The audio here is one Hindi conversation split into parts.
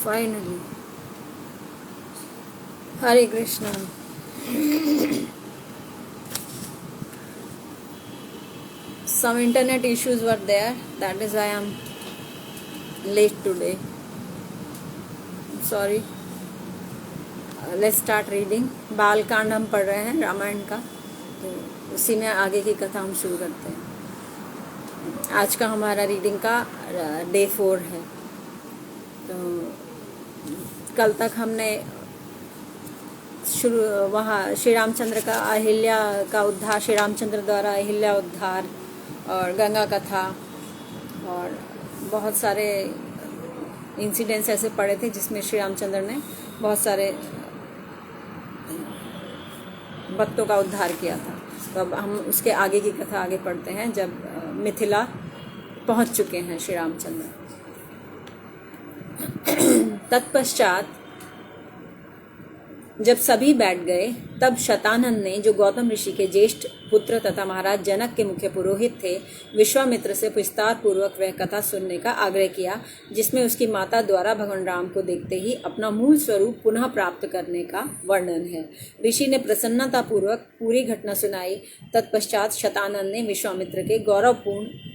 Finally. Hare Krishna. Some internet issues were there, that is why I am late today. Sorry. Let's start reading. बाल कांड हम पढ़ रहे हैं रामायण का, तो उसी में आगे की कथा हम शुरू करते हैं। आज का हमारा रीडिंग का डे 4 है। तो कल तक हमने वहाँ श्री रामचंद्र का अहिल्या का उद्धार, श्री रामचंद्र द्वारा अहिल्या उद्धार और गंगा कथा और बहुत सारे इंसिडेंट्स ऐसे पड़े थे जिसमें श्री रामचंद्र ने बहुत सारे भक्तों का उद्धार किया था। तो अब हम उसके आगे की कथा आगे पढ़ते हैं, जब मिथिला पहुंच चुके हैं श्री रामचंद्र। तत्पश्चात जब सभी बैठ गए, तब शतानंद ने, जो गौतम ऋषि के ज्येष्ठ पुत्र तथा महाराज जनक के मुख्य पुरोहित थे, विश्वामित्र से विस्तार पूर्वक वह कथा सुनने का आग्रह किया जिसमें उसकी माता द्वारा भगवान राम को देखते ही अपना मूल स्वरूप पुनः प्राप्त करने का वर्णन है। ऋषि ने प्रसन्नता पूर्वक पूरी घटना सुनाई। तत्पश्चात शतानंद ने विश्वामित्र के गौरवपूर्ण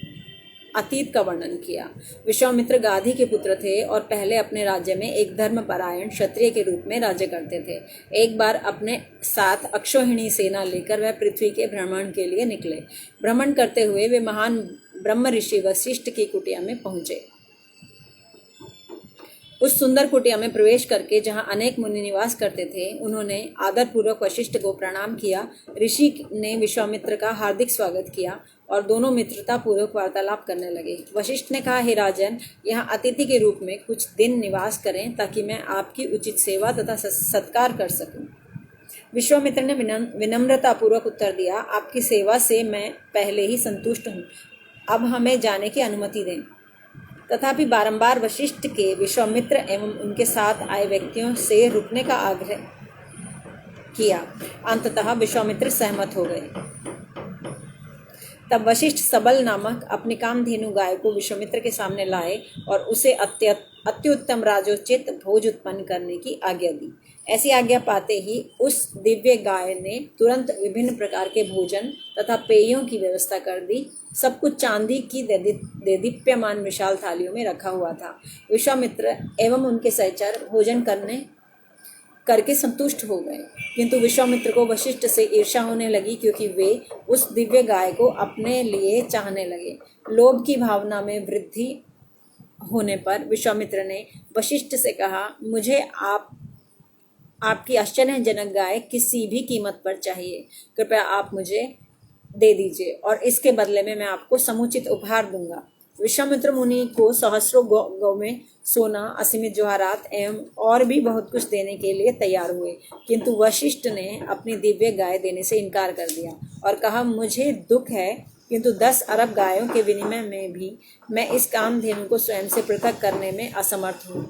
अतीत का वर्णन किया। विश्वामित्र गाधी के पुत्र थे और पहले अपने राज्य में एक धर्मपरायण क्षत्रिय के रूप में राज्य करते थे। एक बार अपने साथ अक्षौहिणी सेना लेकर वह पृथ्वी के भ्रमण के लिए निकले। भ्रमण करते हुए वे महान ब्रह्म ऋषि वशिष्ठ की कुटिया में पहुंचे। उस सुंदर कुटिया में प्रवेश करके जहां अनेक मुनि निवास करते थे, उन्होंने आदरपूर्वक वशिष्ठ को प्रणाम किया। ऋषि ने विश्वामित्र का हार्दिक स्वागत किया और दोनों मित्रता पूर्वक वार्तालाप करने लगे। वशिष्ठ ने कहा, हे राजन, यहाँ अतिथि के रूप में कुछ दिन निवास करें ताकि मैं आपकी उचित सेवा तथा सत्कार कर सकूं। विश्वामित्र ने विनम्रता पूर्वक उत्तर दिया, आपकी सेवा से मैं पहले ही संतुष्ट हूँ, अब हमें जाने की अनुमति दें। तथापि बारंबार वशिष्ठ के विश्वामित्र एवं उनके साथ आए व्यक्तियों से रुकने का आग्रह किया। अंततः विश्वामित्र सहमत हो गए। तब वशिष्ठ सबल नामक अपनी कामधेनु गाय को विश्वामित्र के सामने लाए और उसे अत्युत्तम राजोचित भोज उत्पन्न करने की आज्ञा दी। ऐसी आज्ञा पाते ही उस दिव्य गाय ने तुरंत विभिन्न प्रकार के भोजन तथा पेयों की व्यवस्था कर दी। सब कुछ चांदी की देदीप्यमान विशाल थालियों में रखा हुआ था। विश्वामित्र एवं उनके सहचर भोजन करके संतुष्ट हो गए, किंतु विश्वामित्र को वशिष्ठ से ईर्ष्या होने लगी, क्योंकि वे उस दिव्य गाय को अपने लिए चाहने लगे। लोभ की भावना में वृद्धि होने पर विश्वामित्र ने वशिष्ठ से कहा, मुझे आपकी आश्चर्यजनक गाय किसी भी कीमत पर चाहिए। कृपया आप मुझे दे दीजिए और इसके बदले में मैं आपको समुचित उपहार दूंगा। विश्वामित्र मुनि को सहस्रों गौ में सोना, असीमित जवाहरात एवं और भी बहुत कुछ देने के लिए तैयार हुए, किंतु वशिष्ठ ने अपनी दिव्य गाय देने से इनकार कर दिया और कहा, मुझे दुख है, किंतु 10 अरब गायों के विनिमय में भी मैं इस कामधेनु को स्वयं से पृथक करने में असमर्थ हूँ।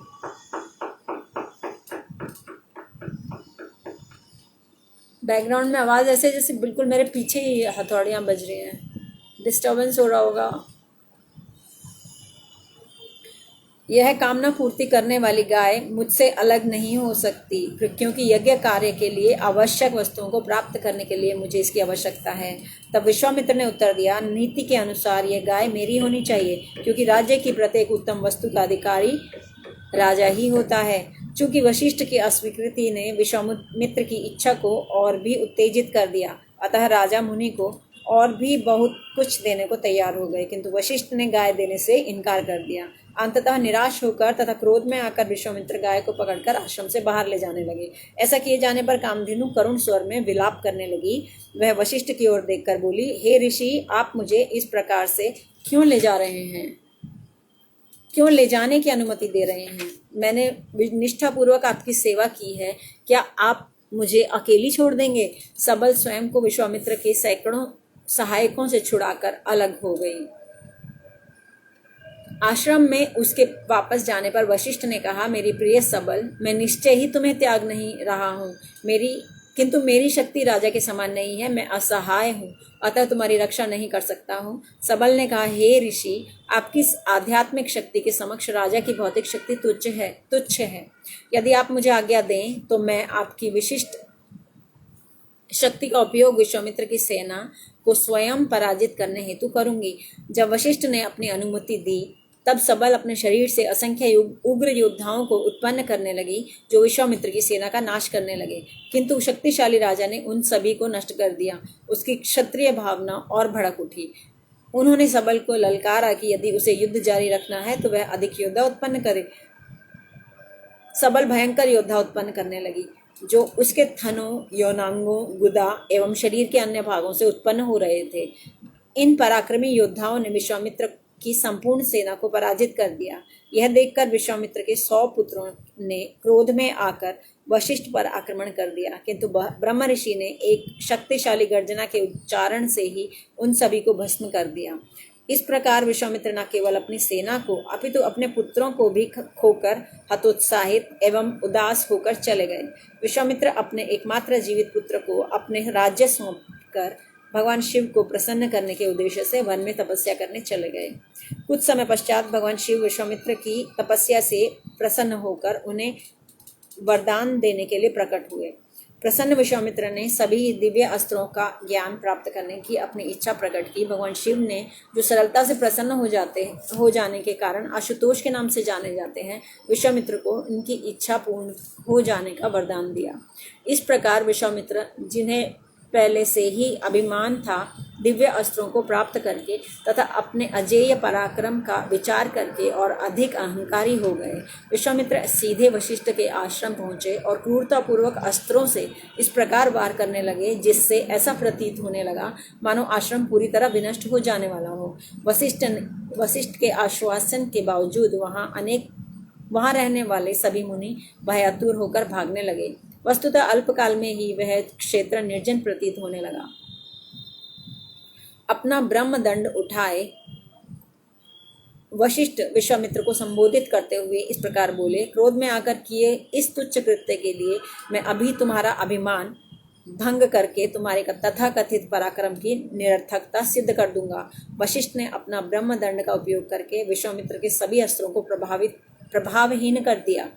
बैकग्राउंड में आवाज़ ऐसे जैसे बिल्कुल मेरे पीछे ही हथौड़ियाँ बज रही हैं, डिस्टर्बेंस हो रहा होगा। यह कामना पूर्ति करने वाली गाय मुझसे अलग नहीं हो सकती, क्योंकि यज्ञ कार्य के लिए आवश्यक वस्तुओं को प्राप्त करने के लिए मुझे इसकी आवश्यकता है। तब विश्वामित्र ने उत्तर दिया, नीति के अनुसार यह गाय मेरी होनी चाहिए, क्योंकि राज्य की प्रत्येक उत्तम वस्तु का अधिकारी राजा ही होता है। चूंकि वशिष्ठ की अस्वीकृति ने विश्वामित्र की इच्छा को और भी उत्तेजित कर दिया, अतः राजा मुनि को और भी बहुत कुछ देने को तैयार हो गए, किंतु वशिष्ठ ने गाय देने से इनकार कर दिया। अंततः निराश होकर तथा क्रोध में आकर विश्वामित्र गाय को पकड़कर आश्रम से बाहर ले जाने लगे। ऐसा किए जाने पर कामधेनु करुण स्वर में विलाप करने लगी। वह वशिष्ठ की ओर देखकर बोली, हे ऋषि, आप मुझे इस प्रकार से क्यों ले जा रहे हैं? क्यों ले जाने की अनुमति दे रहे हैं? मैंने निष्ठापूर्वक आपकी सेवा की है, क्या आप मुझे अकेली छोड़ देंगे? सबल स्वयं को विश्वामित्र के सैकड़ों सहायकों से छुड़ाकर अलग हो गई। आश्रम में उसके वापस जाने पर वशिष्ठ ने कहा, मेरी प्रिय सबल, मैं निश्चय ही तुम्हें त्याग नहीं रहा हूँ। मेरी किंतु मेरी शक्ति राजा के समान नहीं है, मैं असहाय हूँ, अतः तुम्हारी रक्षा नहीं कर सकता हूँ। सबल ने कहा, हे ऋषि, आपकी आध्यात्मिक शक्ति के समक्ष राजा की भौतिक शक्ति तुच्छ है। यदि आप मुझे आज्ञा दें तो मैं आपकी विशिष्ट शक्ति का उपयोग विश्वामित्र की सेना को स्वयं पराजित करने हेतु करूंगी। जब वशिष्ठ ने अपनी अनुमति दी तब सबल अपने शरीर से असंख्य उग्र योद्धाओं को उत्पन्न करने लगी जो विश्वामित्र की सेना का नाश करने लगे। किंतु शक्तिशाली राजा ने उन सभी को नष्ट कर दिया। उसकी क्षत्रिय भावना और भड़क उठी। उन्होंने सबल को ललकारा कि यदि उसे युद्ध जारी रखना है तो वह अधिक योद्धा उत्पन्न करे। सबल भयंकर योद्धा उत्पन्न करने लगी जो उसके थनों, यौनांगों, गुदा एवं शरीर के अन्य भागों से उत्पन्न हो रहे थे। इन पराक्रमी योद्धाओं ने विश्वामित्र की संपूर्ण सेना को पराजित कर दिया। यह देखकर विश्वामित्र के 100 पुत्रों ने क्रोध में आकर वशिष्ठ पर आक्रमण कर दिया, किंतु ब्रह्म ऋषि ने एक शक्तिशाली गर्जना के उच्चारण से ही उन सभी को भस्म कर दिया। इस प्रकार विश्वामित्र न केवल अपनी सेना को अपितु अपने पुत्रों को भी खोकर हतोत्साहित एवं उदास होकर चले गए। विश्वामित्र अपने एकमात्र जीवित पुत्र को अपने राज्य सौंपकर भगवान शिव को प्रसन्न करने के उद्देश्य से वन में तपस्या करने चले गए। कुछ समय पश्चात भगवान शिव विश्वामित्र की तपस्या से प्रसन्न होकर उन्हें वरदान देने के लिए प्रकट हुए। प्रसन्न विश्वामित्र ने सभी दिव्य अस्त्रों का ज्ञान प्राप्त करने की अपनी इच्छा प्रकट की। भगवान शिव ने, जो सरलता से प्रसन्न हो जाने के कारण आशुतोष के नाम से जाने जाते हैं, विश्वामित्र को उनकी इच्छा पूर्ण हो जाने का वरदान दिया। इस प्रकार विश्वामित्र, जिन्हें पहले से ही अभिमान था, दिव्य अस्त्रों को प्राप्त करके तथा अपने अजेय पराक्रम का विचार करके और अधिक अहंकारी हो गए। विश्वामित्र सीधे वशिष्ठ के आश्रम पहुँचे और क्रूरतापूर्वक अस्त्रों से इस प्रकार वार करने लगे जिससे ऐसा प्रतीत होने लगा मानो आश्रम पूरी तरह विनष्ट हो जाने वाला हो। वशिष्ठ के आश्वासन के बावजूद वहाँ रहने वाले सभी मुनि भयातुर होकर भागने लगे। वस्तुतः अल्पकाल में ही वह क्षेत्र निर्जन प्रतीत होने लगा। अपना ब्रह्म दंड उठाए वशिष्ठ विश्वामित्र को संबोधित करते हुए इस प्रकार बोले, क्रोध में आकर किए इस तुच्छ कृत्य के लिए मैं अभी तुम्हारा अभिमान भंग करके तुम्हारे तथाकथित पराक्रम की निरर्थकता सिद्ध कर दूंगा। वशिष्ठ ने अपना ब्रह्म दंड का उपयोग करके विश्वामित्र के सभी अस्त्रों को प्रभावहीन कर दिया।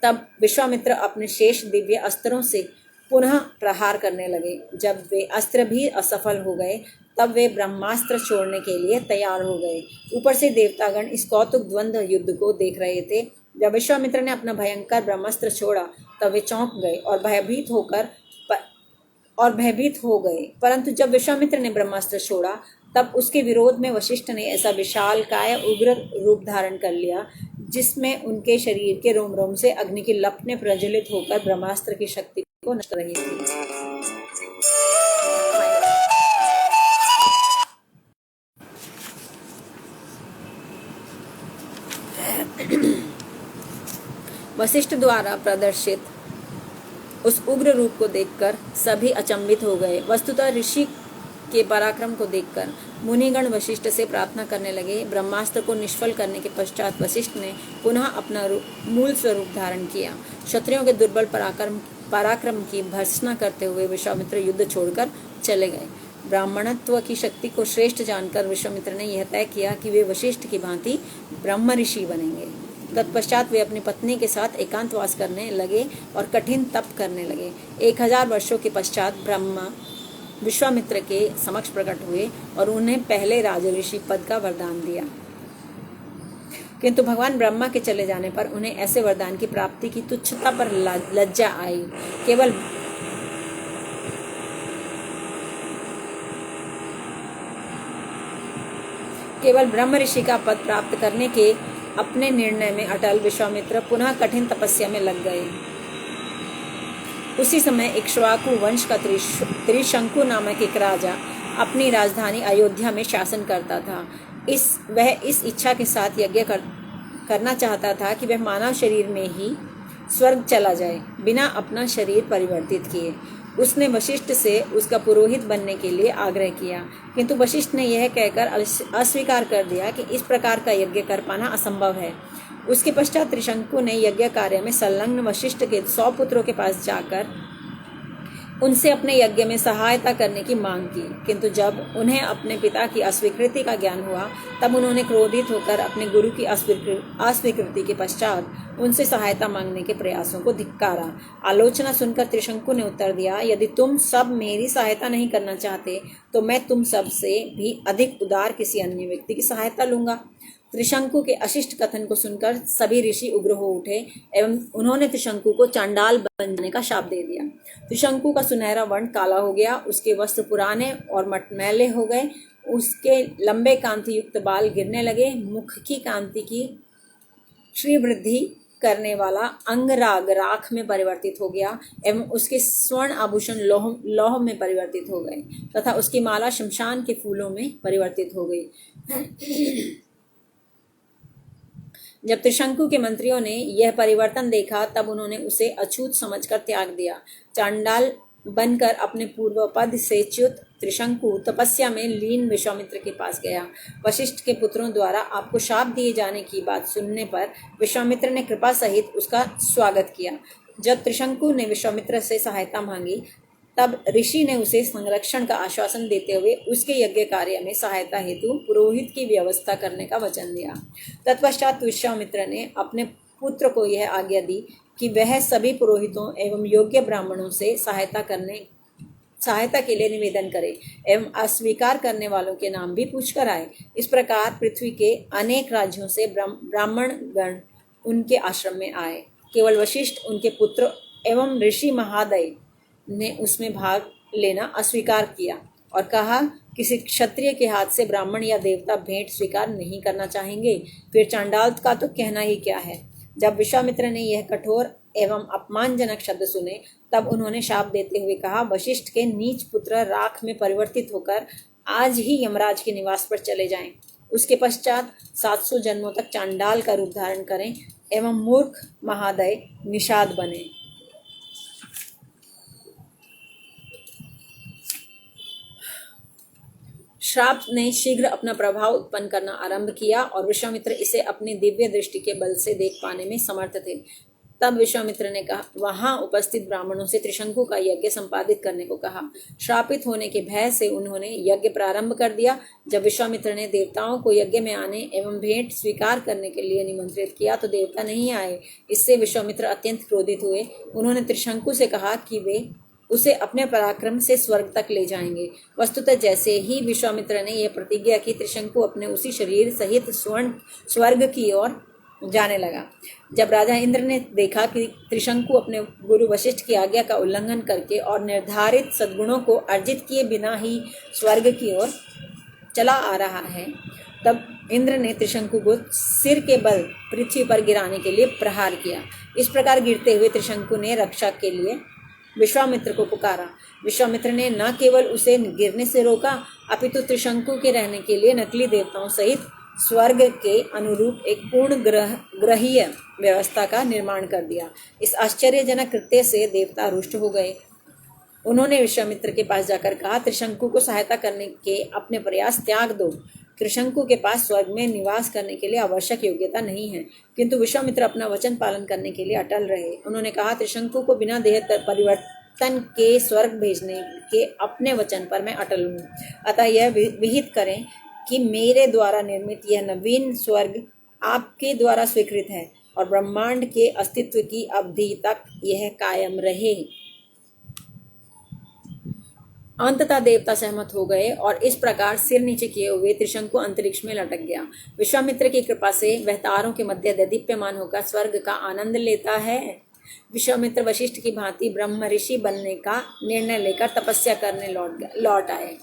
तब विश्वामित्र अपने शेष दिव्य अस्त्रों से पुनः प्रहार करने लगे। जब वे अस्त्र भी असफल हो गए तब वे ब्रह्मास्त्र छोड़ने के लिए तैयार हो गए। ऊपर से देवतागण इस कौतुक द्वंद्व युद्ध को देख रहे थे। जब विश्वामित्र ने अपना भयंकर ब्रह्मास्त्र छोड़ा तब वे चौंक गए और भयभीत हो गए। परंतु जब विश्वामित्र ने ब्रह्मास्त्र छोड़ा तब उसके विरोध में वशिष्ठ ने ऐसा विशाल काय उग्र रूप धारण कर लिया जिसमें उनके शरीर के रोम रोम से अग्नि की लपटें प्रज्वलित होकर ब्रह्मास्त्र की शक्ति को नष्ट रही थी। वशिष्ठ द्वारा प्रदर्शित उस उग्र रूप को देखकर सभी अचंभित हो गए। वस्तुतः ऋषि के पराक्रम को देखकर मुनिगण वशिष्ठ से प्रार्थना करने लगे। ब्रह्मास्त्र को निष्फल करने के पश्चात वशिष्ठ ने पुनः अपना मूल स्वरूप धारण किया। क्षत्रियों के दुर्बल पराक्रम की भर्त्सना करते हुए विश्वामित्र युद्ध छोड़कर चले गए। ब्राह्मणत्व की शक्ति को श्रेष्ठ जानकर विश्वामित्र ने यह तय किया कि वे वशिष्ठ की भांति ब्रह्म ऋषि बनेंगे। तत्पश्चात वे अपनी पत्नी के साथ एकांतवास करने लगे और कठिन तप करने लगे। 1000 वर्षों के पश्चात ब्रह्मा विश्वामित्र के समक्ष प्रकट हुए और उन्हें पहले राजऋषि पद का वरदान दिया। किंतु भगवान ब्रह्मा के चले जाने पर उन्हें ऐसे वरदान की प्राप्ति की तुच्छता पर लज्जा आई। केवल ब्रह्म ऋषि का पद प्राप्त करने के अपने निर्णय में अटल विश्वामित्र पुनः कठिन तपस्या में लग गए। उसी समय इक्ष्वाकु वंश का त्रिशंकु नामक एक राजा अपनी राजधानी अयोध्या में शासन करता था। वह इस इच्छा के साथ यज्ञ करना चाहता था कि वह मानव शरीर में ही स्वर्ग चला जाए बिना अपना शरीर परिवर्तित किए। उसने वशिष्ठ से उसका पुरोहित बनने के लिए आग्रह किया, किंतु वशिष्ठ ने यह कहकर अस्वीकार कर दिया कि इस प्रकार का यज्ञ कर पाना असंभव है। उसके पश्चात त्रिशंकु ने यज्ञ कार्य में संलग्न वशिष्ठ के 100 पुत्रों के पास जाकर उनसे अपने यज्ञ में सहायता करने की मांग की, किंतु जब उन्हें अपने पिता की अस्वीकृति का ज्ञान हुआ तब उन्होंने क्रोधित होकर अपने गुरु की अस्वीकृति के पश्चात उनसे सहायता मांगने के प्रयासों को धिक्कारा। आलोचना सुनकर त्रिशंकु ने उत्तर दिया, यदि तुम सब मेरी सहायता नहीं करना चाहते तो मैं तुम सब से भी अधिक उदार किसी अन्य व्यक्ति की सहायता लूंगा। त्रिशंकु के अशिष्ट कथन को सुनकर सभी ऋषि उग्र हो उठे एवं उन्होंने त्रिशंकु को चांडाल बन जाने का शाप दे दिया। त्रिशंकु का सुनहरा वर्ण काला हो गया, उसके वस्त्र पुराने और मटमैले हो गए, उसके लंबे कांति युक्त बाल गिरने लगे, मुख की कांति की श्रीवृद्धि करने वाला अंगराग राख में परिवर्तित हो गया एवं उसके स्वर्ण आभूषण लौह में परिवर्तित हो गए तथा उसकी माला शमशान के फूलों में परिवर्तित हो गई। जब त्रिशंकु के मंत्रियों ने यह परिवर्तन देखा तब उन्होंने उसे अछूत समझकर त्याग दिया। चांडाल बनकर अपने पूर्व पद से च्युत त्रिशंकु तपस्या में लीन विश्वामित्र के पास गया। वशिष्ठ के पुत्रों द्वारा आपको शाप दिए जाने की बात सुनने पर विश्वामित्र ने कृपा सहित उसका स्वागत किया। जब त्रिशंकु ने विश्वामित्र से सहायता मांगी तब ऋषि ने उसे संरक्षण का आश्वासन देते हुए उसके यज्ञ कार्य में सहायता हेतु पुरोहित की व्यवस्था करने का वचन दिया। तत्पश्चात विश्वामित्र ने अपने पुत्र को यह आज्ञा दी कि वह सभी पुरोहितों एवं योग्य ब्राह्मणों से सहायता के लिए निवेदन करे एवं अस्वीकार करने वालों के नाम भी पूछकर आए। इस प्रकार पृथ्वी के अनेक राज्यों से ब्राह्मण गण उनके आश्रम में आए। केवल वशिष्ठ, उनके पुत्र एवं ऋषि महादय ने उसमें भाग लेना अस्वीकार किया और कहा, किसी क्षत्रिय के हाथ से ब्राह्मण या देवता भेंट स्वीकार नहीं करना चाहेंगे, फिर चांडाल का तो कहना ही क्या है। जब विश्वामित्र ने यह कठोर एवं अपमानजनक शब्द सुने तब उन्होंने शाप देते हुए कहा, वशिष्ठ के नीच पुत्र राख में परिवर्तित होकर आज ही यमराज के निवास पर चले जाएं। उसके पश्चात 700 जन्मों तक चांडाल का रूप धारण करें एवं मूर्ख महादय निषाद बने। श्राप ने शीघ्र अपना प्रभाव उत्पन्न करना आरंभ किया और विश्वामित्र इसे अपनी दिव्य दृष्टि के बल से देख पाने में समर्थ थे। तब विश्वामित्र ने कहा, वहां उपस्थित ब्राह्मणों से त्रिशंकु का यज्ञ संपादित करने को कहा। श्रापित होने के भय से उन्होंने यज्ञ प्रारंभ कर दिया। जब विश्वामित्र ने देवताओं को यज्ञ में आने एवं भेंट स्वीकार करने के लिए निमंत्रित किया तो देवता नहीं आए। इससे विश्वामित्र अत्यंत क्रोधित हुए। उन्होंने त्रिशंकु से कहा कि वे उसे अपने पराक्रम से स्वर्ग तक ले जाएंगे। वस्तुतः जैसे ही विश्वामित्र ने यह प्रतिज्ञा की, त्रिशंकु अपने उसी शरीर सहित स्वर्ग की ओर जाने लगा। जब राजा इंद्र ने देखा कि त्रिशंकु अपने गुरु वशिष्ठ की आज्ञा का उल्लंघन करके और निर्धारित सद्गुणों को अर्जित किए बिना ही स्वर्ग की ओर चला आ रहा है, तब इंद्र ने त्रिशंकु को सिर के बल पृथ्वी पर गिराने के लिए प्रहार किया। इस प्रकार गिरते हुए त्रिशंकु ने रक्षा के लिए विश्वामित्र को पुकारा। विश्वामित्र ने न केवल उसे गिरने से रोका अपितु त्रिशंकु के रहने के लिए नकली देवताओं सहित स्वर्ग के अनुरूप एक पूर्ण ग्रहीय व्यवस्था का निर्माण कर दिया। इस आश्चर्यजनक कृत्य से देवता रुष्ट हो गए। उन्होंने विश्वामित्र के पास जाकर कहा, त्रिशंकु को सहायता करने के अपने प्रयास त्याग दो। त्रिशंकु के पास स्वर्ग में निवास करने के लिए आवश्यक योग्यता नहीं है। किंतु विश्वामित्र अपना वचन पालन करने के लिए अटल रहे। उन्होंने कहा, त्रिशंकु को बिना देह परिवर्तन के स्वर्ग भेजने के अपने वचन पर मैं अटल हूँ। अतः यह विहित करें कि मेरे द्वारा निर्मित यह नवीन स्वर्ग आपके द्वारा स्वीकृत है और ब्रह्मांड के अस्तित्व की अवधि तक यह कायम रहे। अंततः देवता सहमत हो गए और इस प्रकार सिर नीचे किए हुए त्रिशंकु अंतरिक्ष में लटक गया। विश्वामित्र की कृपा से वह तारों के मध्य दीप्यमान होकर स्वर्ग का आनंद लेता है। विश्वामित्र वशिष्ठ की भांति ब्रह्म ऋषि बनने का निर्णय लेकर तपस्या करने लौट आए।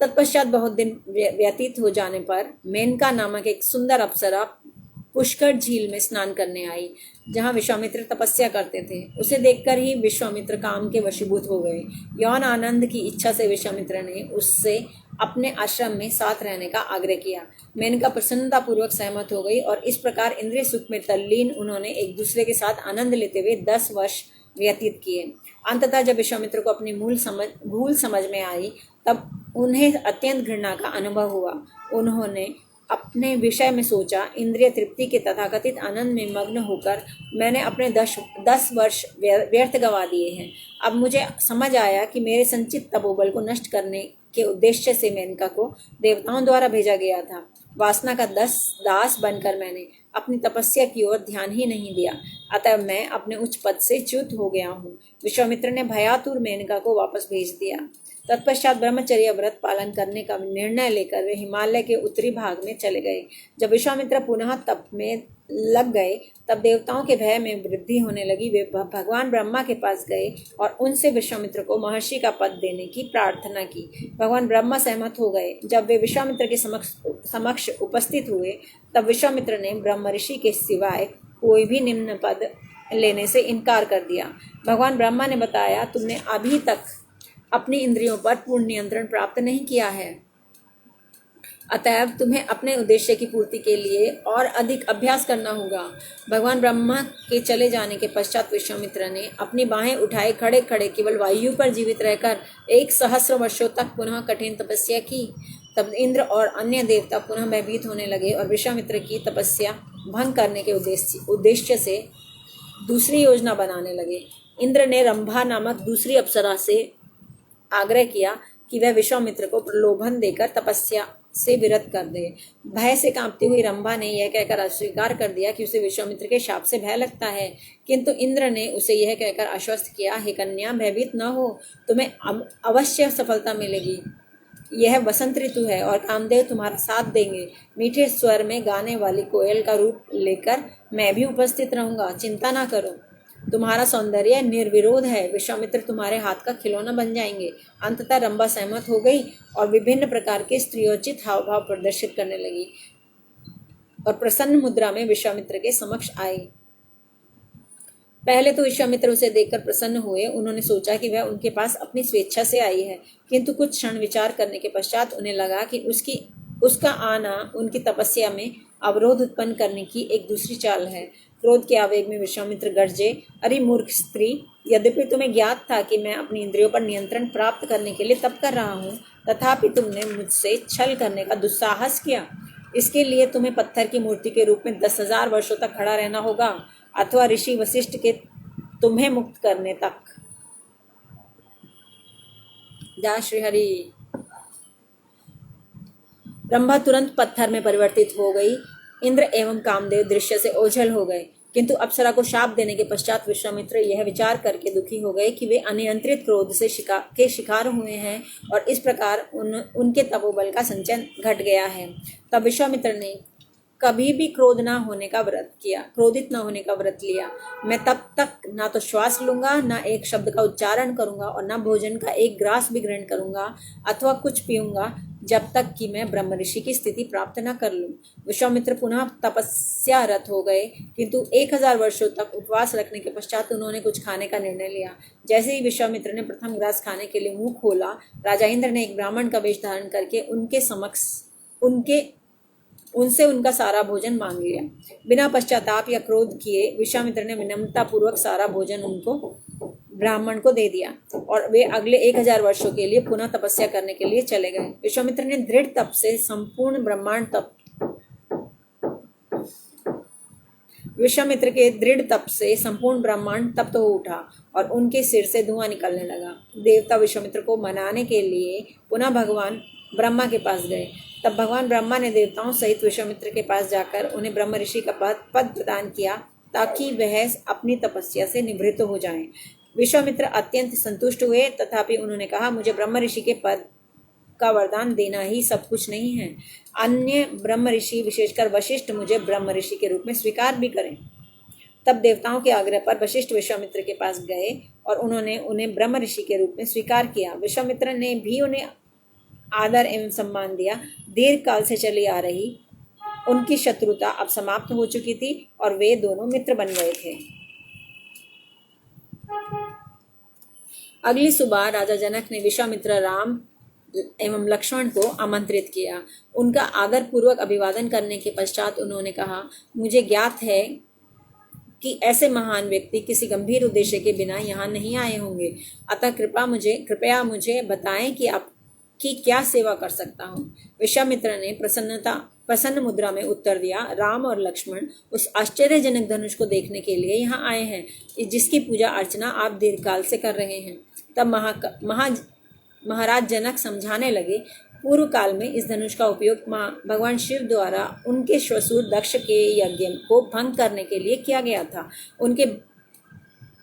तत्पश्चात बहुत दिन व्यतीत हो जाने पर मेनका नामक एक सुंदर अप्सरा पुष्कर झील में स्नान करने आई, जहां विश्वामित्र तपस्या करते थे। उसे देखकर ही विश्वामित्र काम के वशीभूत हो गए। यौन आनंद की इच्छा से विश्वामित्र ने उससे अपने आश्रम में साथ रहने का आग्रह किया। मेनका प्रसन्नता पूर्वक सहमत हो गई और इस प्रकार इंद्रिय सुख में तल्लीन उन्होंने एक दूसरे के साथ आनंद लेते हुए 10 वर्ष व्यतीत किए। अंततः जब विश्वामित्र को अपनी भूल समझ में आई तब उन्हें अत्यंत घृणा का अनुभव हुआ। उन्होंने अपने विषय में सोचा, इंद्रिय तृप्ति के तथाकथित आनंद में मग्न होकर मैंने अपने 10 वर्ष व्यर्थ गवा दिए हैं। अब मुझे समझ आया कि मेरे संचित तपोबल को नष्ट करने के उद्देश्य से मेनका को देवताओं द्वारा भेजा गया था। वासना का दास बनकर मैंने अपनी तपस्या की ओर ध्यान ही नहीं दिया, अतः मैं अपने उच्च पद से च्युत हो गया हूँ। विश्वामित्र ने भयातुर मेनका को वापस भेज दिया। तत्पश्चात ब्रह्मचर्य व्रत पालन करने का निर्णय लेकर वे हिमालय के उत्तरी भाग में चले गए। जब विश्वामित्र पुनः तप में लग गए तब देवताओं के भय में वृद्धि होने लगी। वे भगवान ब्रह्मा के पास गए और उनसे विश्वामित्र को महर्षि का पद देने की प्रार्थना की। भगवान ब्रह्मा सहमत हो गए। जब वे विश्वामित्र के समक्ष उपस्थित हुए तब विश्वामित्र ने ब्रह्म ऋषि के सिवाय कोई भी निम्न पद लेने से इनकार कर दिया। भगवान ब्रह्मा ने बताया, तुमने अभी तक अपनी इंद्रियों पर पूर्ण नियंत्रण प्राप्त नहीं किया है, अतएव तुम्हें अपने उद्देश्य की पूर्ति के लिए और अधिक अभ्यास करना होगा। भगवान ब्रह्मा के चले जाने के पश्चात विश्वामित्र ने अपनी बाहें उठाए खड़े खड़े केवल वायु पर जीवित रहकर 1,000 वर्षों तक पुनः कठिन तपस्या की। तब इंद्र और अन्य देवता पुनः भयभीत होने लगे और विश्वामित्र की तपस्या भंग करने के उद्देश्य से दूसरी योजना बनाने लगे। इंद्र ने रंभा नामक दूसरी अप्सरा से आग्रह किया कि वह विश्वामित्र को प्रलोभन देकर तपस्या से विरत कर दे। भय से कांपती हुई रंभा ने यह कहकर अस्वीकार कर दिया कि उसे विश्वामित्र के शाप से भय लगता है, किंतु इंद्र ने उसे यह कहकर आश्वस्त किया, हे कन्या, भयभीत न हो, तुम्हें अवश्य सफलता मिलेगी। यह वसंत ऋतु है और कामदेव तुम्हारा साथ देंगे। मीठे स्वर में गाने वाली कोयल का रूप लेकर मैं भी उपस्थित रहूंगा, चिंता ना करो। तुम्हारा सौंदर्य निर्विरोध है, विश्वामित्र तुम्हारे हाथ का खिलौना बन जाएंगे। अंततः रंभा सहमत हो गई और विभिन्न प्रकार के स्त्रियोचित हाव भाव प्रदर्शित करने लगी और प्रसन्न मुद्रा में विश्वामित्र के समक्ष आई। पहले तो विश्वामित्र उसे देखकर प्रसन्न हुए। उन्होंने सोचा कि वह उनके पास अपनी स्वेच्छा से आई है, किंतु कुछ क्षण विचार करने के पश्चात उन्हें लगा कि उसका आना उनकी तपस्या में अवरोध उत्पन्न करने की एक दूसरी चाल है। क्रोध के आवेग में विश्वामित्र गरजे, अरे मूर्ख स्त्री, यद्यपि तुम्हें ज्ञात था कि मैं अपनी इंद्रियों पर नियंत्रण प्राप्त करने के लिए तप कर रहा हूँ, तथापि तुमने मुझसे छल करने का दुस्साहस किया। इसके लिए तुम्हें पत्थर की मूर्ति के रूप में 10,000 वर्षों तक खड़ा रहना होगा, अथवा ऋषि वशिष्ठ के तुम्हें मुक्त करने तक। जय श्री हरि। रंभा तुरंत पत्थर में परिवर्तित हो गई। इंद्र एवं कामदेव दृश्य से ओझल हो गए, किंतु अप्सरा को शाप देने के पश्चात विश्वामित्र यह विचार करके दुखी हो गए कि वे अनियंत्रित क्रोध से शिकार हुए हैं और इस प्रकार उनके तपोबल का संचयन घट गया है। तब विश्वामित्र ने कभी भी क्रोधित न होने का व्रत लिया। मैं तब तक ना तो श्वास लूंगा, ना एक शब्द का उच्चारण करूंगा और ना भोजन का एक ग्रास भी ग्रहण करूंगा अथवा कुछ पीऊंगा, जब तक कि मैं ब्रह्म ऋषि की स्थिति प्राप्त न कर लूं। विश्वामित्र पुनः तपस्यारत हो गए, किंतु 1,000 वर्षों तक उपवास रखने के पश्चात उन्होंने कुछ खाने का निर्णय लिया। जैसे ही विश्वामित्र ने प्रथम ग्रास खाने के लिए मुंह खोला, राजा इंद्र ने एक ब्राह्मण का वेश धारण करके उनसे उनका सारा भोजन मांग लिया। बिना पश्चाताप या क्रोध किए विश्वामित्र ने विनम्रता पूर्वक सारा भोजन उनको ब्राह्मण को दे दिया और वे अगले 1,000 वर्षों के लिए पुनः तपस्या करने के लिए चले गए। विश्वामित्र ने दृढ़ तप से संपूर्ण ब्रह्मांड विश्वामित्र के दृढ़ तप से संपूर्ण ब्रह्मांड तप्त हो उठा और उनके सिर से धुआं निकलने लगा। देवता विश्वामित्र को मनाने के लिए पुनः भगवान ब्रह्मा के पास गए। तब भगवान ब्रह्मा ने देवताओं सहित विश्वामित्र के पास जाकर उन्हें ब्रह्म ऋषि का पद प्रदान किया, ताकि वह अपनी तपस्या से निवृत्त हो जाएं। विश्वामित्र अत्यंत संतुष्ट हुए, तथापि उन्होंने कहा, मुझे ब्रह्म ऋषि के पद का वरदान देना ही सब कुछ नहीं है। अन्य ब्रह्म ऋषि, विशेषकर वशिष्ठ, मुझे ब्रह्म ऋषि के रूप में स्वीकार भी करें। तब देवताओं के आग्रह पर वशिष्ठ विश्वामित्र के पास गए और उन्होंने उन्हें ब्रह्म ऋषि के रूप में स्वीकार किया। विश्वामित्र ने भी उन्हें आदर एवं सम्मान दिया। दीर्घ काल से चली आ रही उनकी शत्रुता अब समाप्त हो चुकी थी और वे दोनों मित्र बन गए थे। अगली सुबह राजा जनक ने विश्वामित्र, राम एवं लक्ष्मण को आमंत्रित किया। उनका आदर पूर्वक अभिवादन करने के पश्चात उन्होंने कहा, मुझे ज्ञात है कि ऐसे महान व्यक्ति किसी गंभीर उद्देश्य के बिना यहाँ नहीं आए होंगे, अतः कृपया मुझे बताएं कि की क्या सेवा कर सकता हूँ? विश्वामित्र ने प्रसन्न मुद्रा में उत्तर दिया, राम और लक्ष्मण उस आश्चर्यजनक धनुष को देखने के लिए यहाँ आए हैं जिसकी पूजा अर्चना आप दीर्घकाल से कर रहे हैं। तब महाराज जनक समझाने लगे, पूर्व काल में इस धनुष का उपयोग भगवान शिव द्वारा उनके श्वशुर दक्ष के यज्ञ को भंग करने के लिए किया गया था। उनके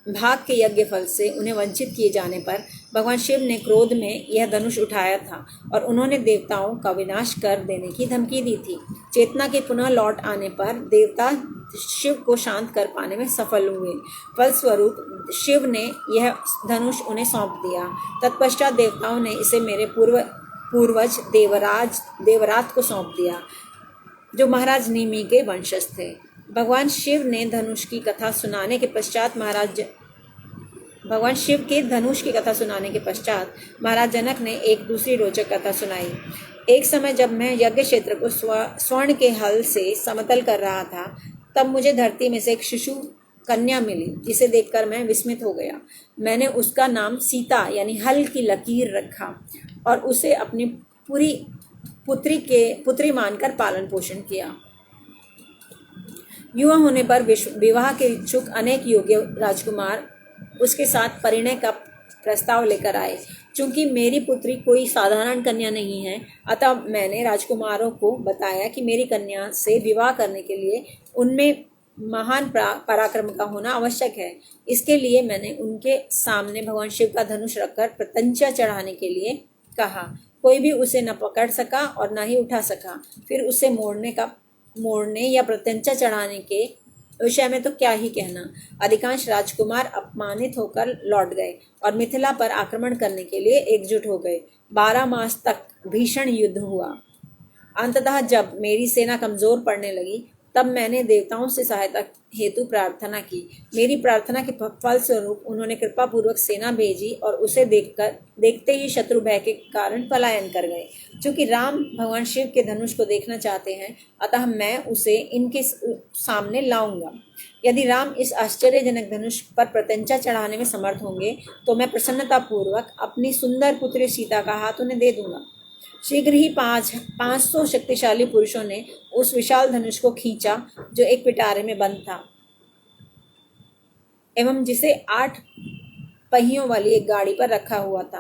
भाग के यज्ञ फल से उन्हें वंचित किए जाने पर भगवान शिव ने क्रोध में यह धनुष उठाया था और उन्होंने देवताओं का विनाश कर देने की धमकी दी थी। चेतना के पुनः लौट आने पर देवता शिव को शांत कर पाने में सफल हुए। फलस्वरूप शिव ने यह धनुष उन्हें सौंप दिया। तत्पश्चात देवताओं ने इसे मेरे पूर्वज देवरात को सौंप दिया, जो महाराज निमि के वंशज थे। भगवान शिव के धनुष की कथा सुनाने के पश्चात महाराज जनक ने एक दूसरी रोचक कथा सुनाई। एक समय जब मैं यज्ञ क्षेत्र को स्वर्ण के हल से समतल कर रहा था, तब मुझे धरती में से एक शिशु कन्या मिली, जिसे देखकर मैं विस्मित हो गया। मैंने उसका नाम सीता यानी हल की लकीर रखा और उसे अपनी पूरी पुत्री मानकर पालन पोषण किया। युवा होने पर विवाह के इच्छुक अनेक योग्य राजकुमार उसके साथ परिणय का प्रस्ताव लेकर आए। चूंकि मेरी पुत्री कोई साधारण कन्या नहीं है, अतः मैंने राजकुमारों को बताया कि मेरी कन्या से विवाह करने के लिए उनमें महान पराक्रम का होना आवश्यक है। इसके लिए मैंने उनके सामने भगवान शिव का धनुष रखकर प्रत्यंचा चढ़ाने के लिए कहा। कोई भी उसे न पकड़ सका और न ही उठा सका। फिर उसे मोड़ने या प्रत्यंचा चढ़ाने के विषय में तो क्या ही कहना। अधिकांश राजकुमार अपमानित होकर लौट गए और मिथिला पर आक्रमण करने के लिए एकजुट हो गए। 12 मास तक भीषण युद्ध हुआ। अंततः जब मेरी सेना कमजोर पड़ने लगी, तब मैंने देवताओं से सहायता हेतु प्रार्थना की। मेरी प्रार्थना के फलस्वरूप उन्होंने कृपा पूर्वक सेना भेजी और उसे देखते ही शत्रु भय के कारण पलायन कर गए। चूंकि राम भगवान शिव के धनुष को देखना चाहते हैं, अतः मैं उसे इनके सामने लाऊंगा। यदि राम इस आश्चर्यजनक धनुष पर प्रत्यंचा चढ़ाने में समर्थ होंगे, तो मैं प्रसन्नता पूर्वक अपनी सुंदर पुत्री सीता का हाथ उन्हें दे दूंगा। शीघ्र ही 500 शक्तिशाली पुरुषों ने उस विशाल धनुष को खींचा, जो एक पिटारे में बंद था एवं जिसे 8 पहियों वाली एक गाड़ी पर रखा हुआ था।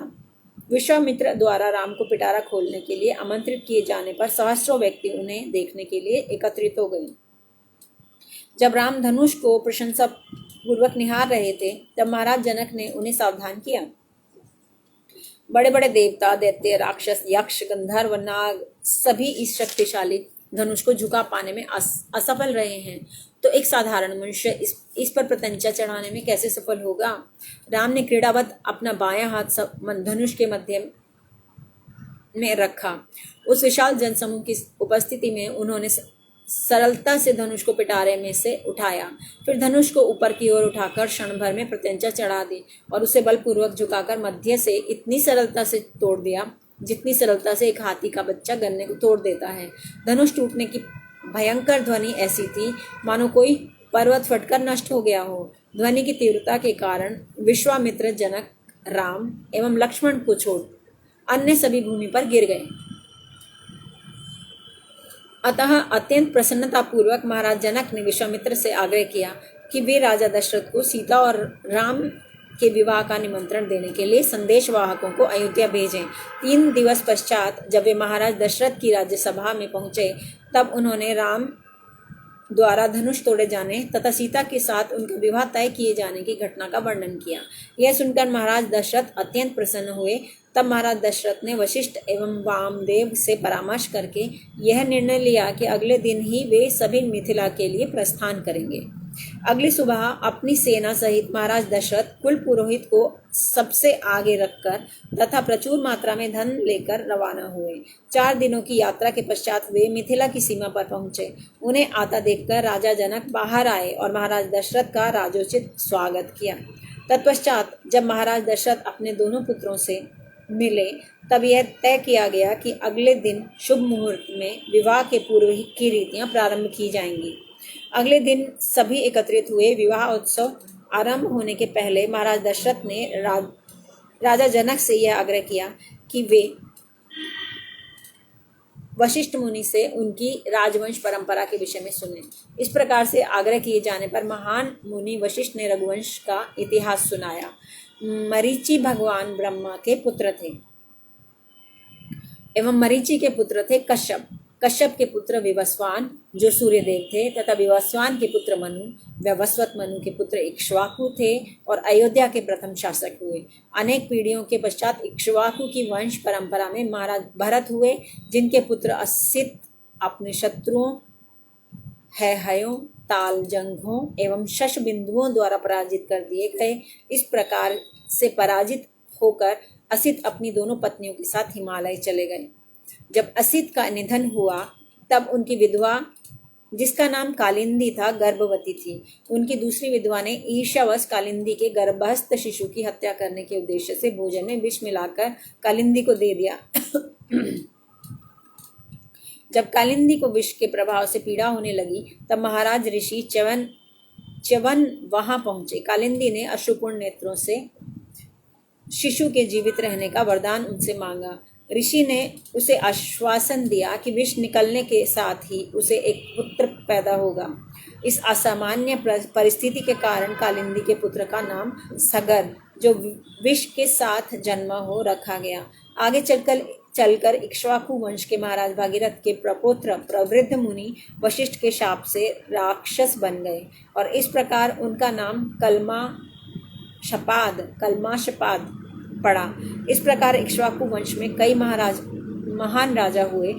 विश्वामित्र द्वारा राम को पिटारा खोलने के लिए आमंत्रित किए जाने पर सहस्रों व्यक्ति उन्हें देखने के लिए एकत्रित हो गए। जब राम धनुष को प्रशंसा पूर्वक निहार रहे थे, तब महाराज जनक ने उन्हें सावधान किया। बड़े बड़े देवता, दैत्य, राक्षस, यक्ष, गंधर्व, नाग सभी इस शक्तिशाली धनुष को झुका पाने में असफल रहे हैं, तो एक साधारण मनुष्य इस पर प्रत्यंचा चढ़ाने में कैसे सफल होगा? राम ने क्रीड़ावत अपना बायां हाथ धनुष के मध्य में रखा। उस विशाल जनसमूह की उपस्थिति में उन्होंने सरलता से धनुष को पिटारे में से उठाया। फिर धनुष को ऊपर की ओर उठाकर क्षण भर में प्रत्यंचा चढ़ा दी और उसे बलपूर्वक झुकाकर मध्य से इतनी सरलता से तोड़ दिया, जितनी सरलता से एक हाथी का बच्चा गन्ने को तोड़ देता है। धनुष टूटने की भयंकर ध्वनि ऐसी थी मानो कोई पर्वत फटकर नष्ट हो गया हो। ध्वनि की तीव्रता के कारण विश्वामित्र, जनक, राम एवं लक्ष्मण को छोड़ अन्य सभी भूमि पर गिर गए। अतः अत्यंत प्रसन्नतापूर्वक महाराज जनक ने विश्वामित्र से आग्रह किया कि वे राजा दशरथ को सीता और राम के विवाह का निमंत्रण देने के लिए संदेशवाहकों को अयोध्या भेजें। 3 दिवस पश्चात जब वे महाराज दशरथ की राज्यसभा में पहुंचे, तब उन्होंने राम द्वारा धनुष तोड़े जाने तथा सीता के साथ उनका विवाह तय किए जाने की घटना का वर्णन किया। यह सुनकर महाराज दशरथ अत्यंत प्रसन्न हुए। तब महाराज दशरथ ने वशिष्ठ एवं वामदेव से परामर्श करके यह निर्णय लिया कि अगले दिन ही वे सभी मिथिला के लिए प्रस्थान करेंगे। अगली सुबह अपनी सेना सहित महाराज दशरथ कुल पुरोहित को सबसे आगे रखकर तथा प्रचुर मात्रा में धन लेकर रवाना हुए। 4 दिनों की यात्रा के पश्चात वे मिथिला की सीमा पर पहुंचे। उन्हें आता देखकर राजा जनक बाहर आए और महाराज दशरथ का राजोचित स्वागत किया। तत्पश्चात जब महाराज दशरथ अपने दोनों पुत्रों से मिले, तब यह तय किया गया कि अगले दिन शुभ मुहूर्त में विवाह के पूर्व की रीतियां प्रारंभ की जाएंगी। अगले दिन सभी एकत्रित हुए। विवाह उत्सव आरंभ होने के पहले महाराज दशरथ ने राजा जनक से यह आग्रह किया कि वे वशिष्ठ मुनि से उनकी राजवंश परंपरा के विषय में सुने। इस प्रकार से आग्रह किए जाने पर महान मुनि वशिष्ठ ने रघुवंश का इतिहास सुनाया। मरीचि भगवान ब्रह्मा के पुत्र थे एवं मरीचि के पुत्र थे कश्यप। कश्यप के पुत्र विवस्वान जो सूर्यदेव थे तथा विवस्वान के पुत्र मनु, व्यवस्वत मनु के पुत्र इक्ष्वाकु थे और अयोध्या के प्रथम शासक हुए। अनेक पीढ़ियों के पश्चात इक्ष्वाकु की वंश परंपरा में महाराज भरत हुए, जिनके पुत्र असित अपने शत्रुओं हयों, ताल जंघों एवं शश बिंदुओं द्वारा पराजित कर दिए गए। इस प्रकार से पराजित होकर असित अपनी दोनों पत्नियों के साथ हिमालय चले गए। जब असित का निधन हुआ तब उनकी विधवा, जिसका नाम कालिंदी था, गर्भवती थी। उनकी दूसरी विधवा ने ईर्ष्यावश कालिंदी के गर्भस्थ शिशु की हत्या करने के उद्देश्य से भोजन में विष मिलाकर कालिंदी को दे दिया। जब कालिंदी को विष के प्रभाव से पीड़ा होने लगी तब महाराज ऋषि च्यवन वहां पहुंचे। कालिंदी ने अश्रुपूर्ण नेत्रों से शिशु के जीवित रहने का वरदान उनसे मांगा। ऋषि ने उसे आश्वासन दिया कि विष निकलने के साथ ही उसे एक पुत्र पैदा होगा। इस असामान्य परिस्थिति के कारण कालिंदी के पुत्र का नाम सगर, जो विष के साथ जन्मा हो, रखा गया। आगे चलकर इक्ष्वाकु वंश के महाराज भागीरथ के प्रपौत्र प्रवृद्ध मुनि वशिष्ठ के शाप से राक्षस बन गए और इस प्रकार उनका नाम कल्माशपाद पड़ा। इस प्रकार इक्ष्वाकु वंश में कई महान राजा हुए,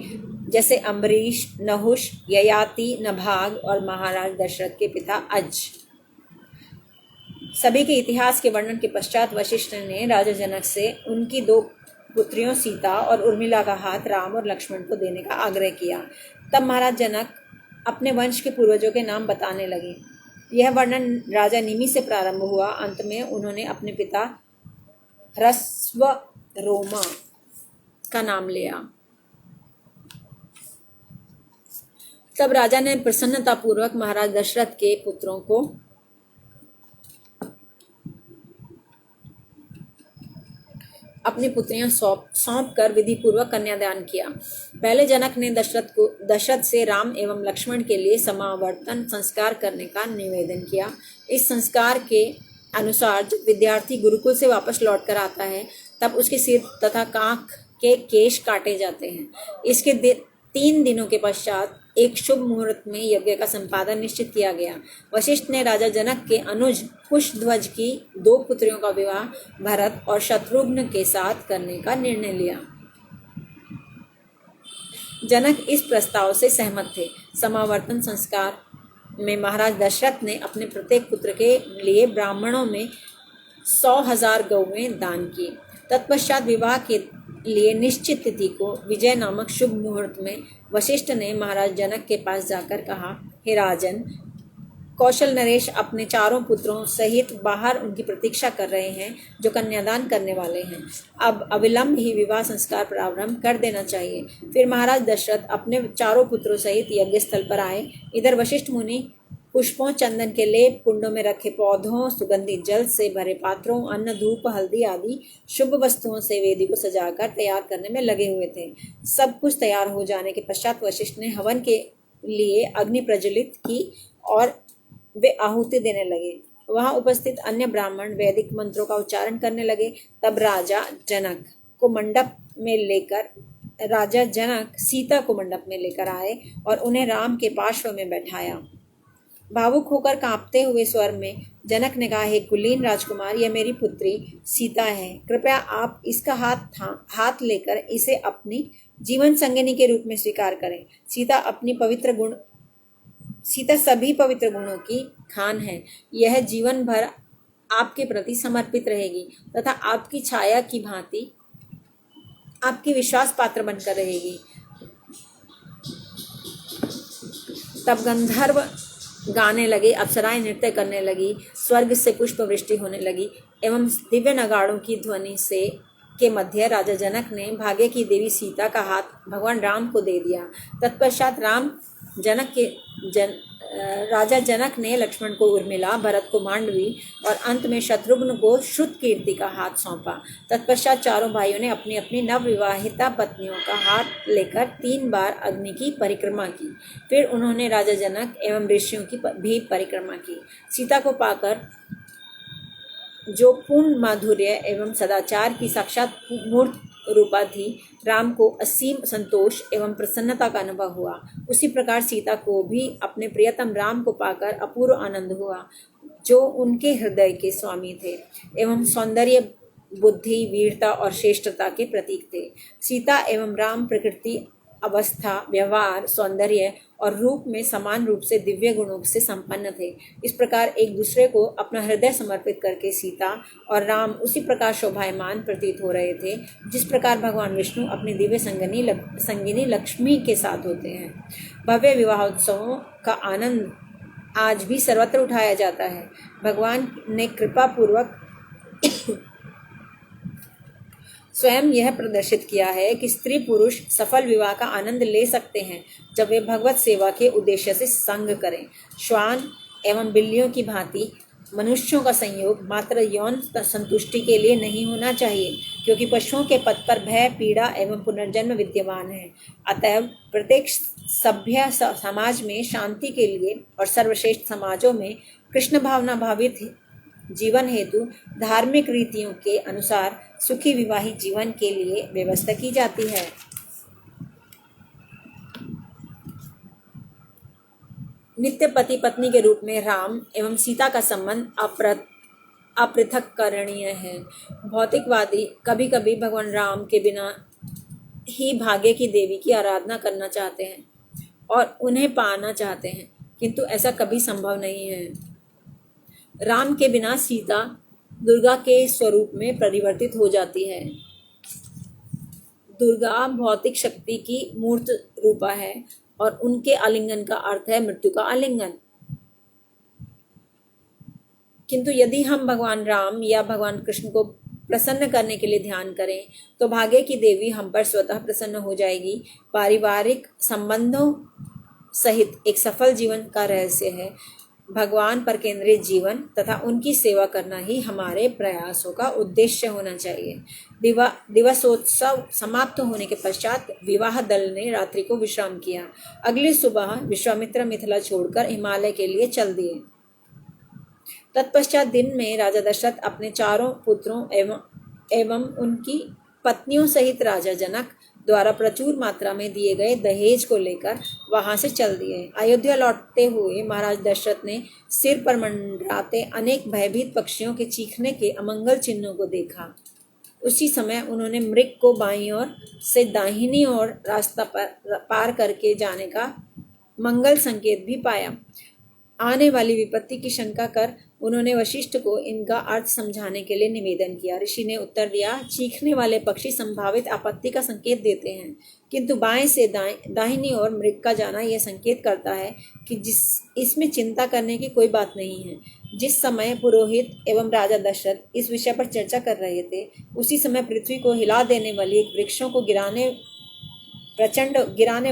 जैसे अम्बरीश, नहुष, ययाति, नभाग और महाराज दशरथ के पिता अज। सभी के इतिहास के वर्णन के पश्चात वशिष्ठ ने राजा जनक से उनकी दो पुत्रियों सीता और उर्मिला का हाथ राम और लक्ष्मण को देने का आग्रह किया। तब महाराज जनक अपने वंश के पूर्वजों के नाम बताने लगे। यह वर्णन राजा निमि से प्रारंभ हुआ। अंत में उन्होंने अपने पिता ह्रस्वरोमा का नाम लिया। तब राजा ने प्रसन्नतापूर्वक महाराज दशरथ के पुत्रों को अपनी पुत्रियां सौंप कर विधि पूर्वक कन्यादान किया। पहले जनक ने दशरथ से राम एवं लक्ष्मण के लिए समावर्तन संस्कार करने का निवेदन किया। इस संस्कार के अनुसार जब विद्यार्थी गुरुकुल से वापस लौट कर आता है तब उसके सिर तथा कांख के केश काटे जाते हैं। इसके 3 दिनों के पश्चात एक शुभ मुहूर्त में यज्ञ का संपादन निश्चित किया गया। वशिष्ठ ने राजा जनक के अनुज कुशध्वज की 2 पुत्रियों का विवाह भरत और शत्रुघ्न के साथ करने का निर्णय लिया। जनक इस प्रस्ताव से सहमत थे। समावर्तन संस्कार में महाराज दशरथ ने अपने प्रत्येक पुत्र के लिए ब्राह्मणों में 100,000 गौवें दान की। तत्पश्चात विवाह के लिए निश्चित तिथि को विजय नामक शुभ मुहूर्त में वशिष्ठ ने महाराज जनक के पास जाकर कहा, हे राजन, कौशल नरेश अपने 4 पुत्रों सहित बाहर उनकी प्रतीक्षा कर रहे हैं जो कन्यादान करने वाले हैं। अब अविलंब ही विवाह संस्कार प्रारंभ कर देना चाहिए। फिर महाराज दशरथ अपने 4 पुत्रों सहित यज्ञ स्थल पर आए। इधर वशिष्ठ मुनि पुष्पों, चंदन के लेप, कुंडों में रखे पौधों, सुगंधित जल से भरे पात्रों, अन्न, धूप, हल्दी आदि शुभ वस्तुओं से वेदी को सजाकर तैयार करने में लगे हुए थे। सब कुछ तैयार हो जाने के पश्चात वशिष्ठ ने हवन के लिए अग्नि प्रज्वलित की और वे आहुति देने लगे। वहां उपस्थित अन्य ब्राह्मण वैदिक मंत्रों का उच्चारण करने लगे। तब राजा जनक सीता को मंडप में लेकर आए और उन्हें राम के पार्श्व में बैठाया। भावुक होकर कांपते हुए स्वर में जनक ने कहा, हे कुलीन राजकुमार, यह मेरी पुत्री सीता है। कृपया आप इसका हाथ लेकर इसे अपनी जीवन संगिनी के रूप में स्वीकार करें। सीता सभी पवित्र गुणों की खान है। यह जीवन भर आपके प्रति समर्पित रहेगी तथा आपकी छाया की भांति आपकी विश्वास पात्र बनकर रहेगी। तब गंधर्व गाने लगे, अप्सराएं नृत्य करने लगी, स्वर्ग से पुष्प वृष्टि होने लगी एवं दिव्य नगाड़ों की ध्वनि के मध्य राजा जनक ने भाग्य की देवी सीता का हाथ भगवान राम को दे दिया। तत्पश्चात राम जनक के जन राजा जनक ने लक्ष्मण को उर्मिला, भरत को मांडवी और अंत में शत्रुघ्न को श्रुतकीर्ति का हाथ सौंपा। तत्पश्चात चारों भाइयों ने अपनी अपनी नवविवाहिता पत्नियों का हाथ लेकर 3 बार अग्नि की परिक्रमा की। फिर उन्होंने राजा जनक एवं ऋषियों की भी परिक्रमा की। सीता को पाकर जो पूर्ण माधुर्य एवं सदाचार की साक्षात मूर्त रूपा थी, राम को असीम संतोष एवं प्रसन्नता का अनुभव हुआ। उसी प्रकार सीता को भी अपने प्रियतम राम को पाकर अपूर्व आनंद हुआ, जो उनके हृदय के स्वामी थे एवं सौंदर्य, बुद्धि, वीरता और श्रेष्ठता के प्रतीक थे। सीता एवं राम प्रकृति, अवस्था, व्यवहार, सौंदर्य और रूप में समान रूप से दिव्य गुणों से संपन्न थे। इस प्रकार एक दूसरे को अपना हृदय समर्पित करके सीता और राम उसी प्रकार शोभायमान प्रतीत हो रहे थे, जिस प्रकार भगवान विष्णु अपनी दिव्य संगिनी लक्ष्मी के साथ होते हैं। भव्य विवाहोत्सवों का आनंद आज भी सर्वत्र उठाया जाता है। भगवान ने कृपा पूर्वक स्वयं यह प्रदर्शित किया है कि स्त्री पुरुष सफल विवाह का आनंद ले सकते हैं जब वे भगवत सेवा के उद्देश्य से संग करें। श्वान एवं बिल्लियों की भांति मनुष्यों का संयोग मात्र यौन संतुष्टि के लिए नहीं होना चाहिए, क्योंकि पशुओं के पद पर भय, पीड़ा एवं पुनर्जन्म विद्यमान है। अतएव प्रत्येक सभ्य समाज में शांति के लिए और सर्वश्रेष्ठ समाजों में कृष्ण भावना भावित जीवन हेतु धार्मिक रीतियों के अनुसार सुखी विवाहित जीवन के लिए व्यवस्था की जाती है। नित्य पति पत्नी के रूप में राम एवं सीता का संबंध अपृथककरणीय है। भौतिकवादी कभी कभी भगवान राम के बिना ही भाग्य की देवी की आराधना करना चाहते हैं और उन्हें पाना चाहते हैं, किंतु ऐसा कभी संभव नहीं है। राम के बिना सीता दुर्गा के स्वरूप में परिवर्तित हो जाती है। दुर्गा भौतिक शक्ति की मूर्त रूपा है और उनके आलिंगन का अर्थ है मृत्यु का आलिंगन। किंतु यदि हम भगवान राम या भगवान कृष्ण को प्रसन्न करने के लिए ध्यान करें तो भाग्य की देवी हम पर स्वतः प्रसन्न हो जाएगी। पारिवारिक संबंधों सहित एक सफल जीवन का रहस्य है भगवान पर केंद्रित जीवन तथा उनकी सेवा करना ही हमारे प्रयासों का उद्देश्य होना चाहिए। दिवसोत्सव समाप्त होने के पश्चात विवाह दल ने रात्रि को विश्राम किया। अगली सुबह विश्वामित्र मिथिला छोड़कर हिमालय के लिए चल दिए। तत्पश्चात दिन में राजा दशरथ अपने चारों पुत्रों एवं उनकी पत्नियों सहित राजा जनक द्वारा प्रचुर मात्रा में दिए गए दहेज को लेकर वहां से चल दिए। अयोध्या लौटते हुए महाराज दशरथ ने सिर पर मंडराते अनेक भयभीत पक्षियों के चीखने के अमंगल चिन्हों को देखा। उसी समय उन्होंने मृग को बाईं ओर से दाहिनी ओर रास्ता पार करके जाने का मंगल संकेत भी पाया। आने वाली विपत्ति की शंका कर उन्होंने वशिष्ठ को इनका अर्थ समझाने के लिए निवेदन किया। ऋषि ने उत्तर दिया, चीखने वाले पक्षी संभावित आपत्ति का संकेत देते हैं, किंतु बाएं से दाहिनी ओर मृग का जाना यह संकेत करता है कि इसमें चिंता करने की कोई बात नहीं है। जिस समय पुरोहित एवं राजा दशरथ इस विषय पर चर्चा कर रहे थे, उसी समय पृथ्वी को हिला देने वाली एक वृक्षों को गिराने